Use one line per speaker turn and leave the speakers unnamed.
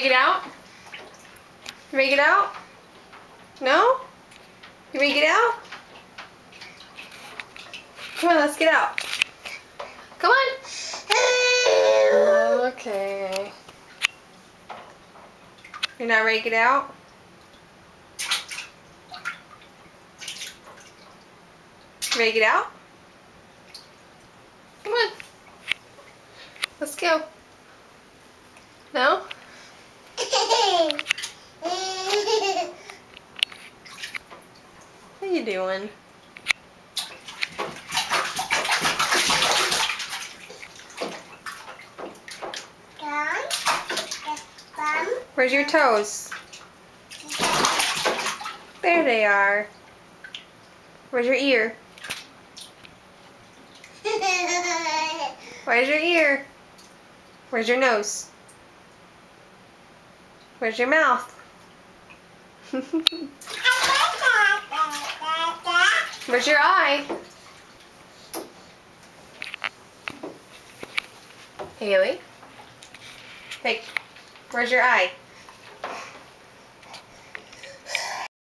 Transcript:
it out? You ready to get out? No? You ready to get out? Come on, let's get out. Come on. Okay. You're not ready to get out? You ready to get out? Come on. Let's go. No? What are you doing? Where's your toes? There they are. Where's your ear? Where's your ear? Where's your nose? Where's your mouth? Where's your eye? Haley? Hey, where's your eye?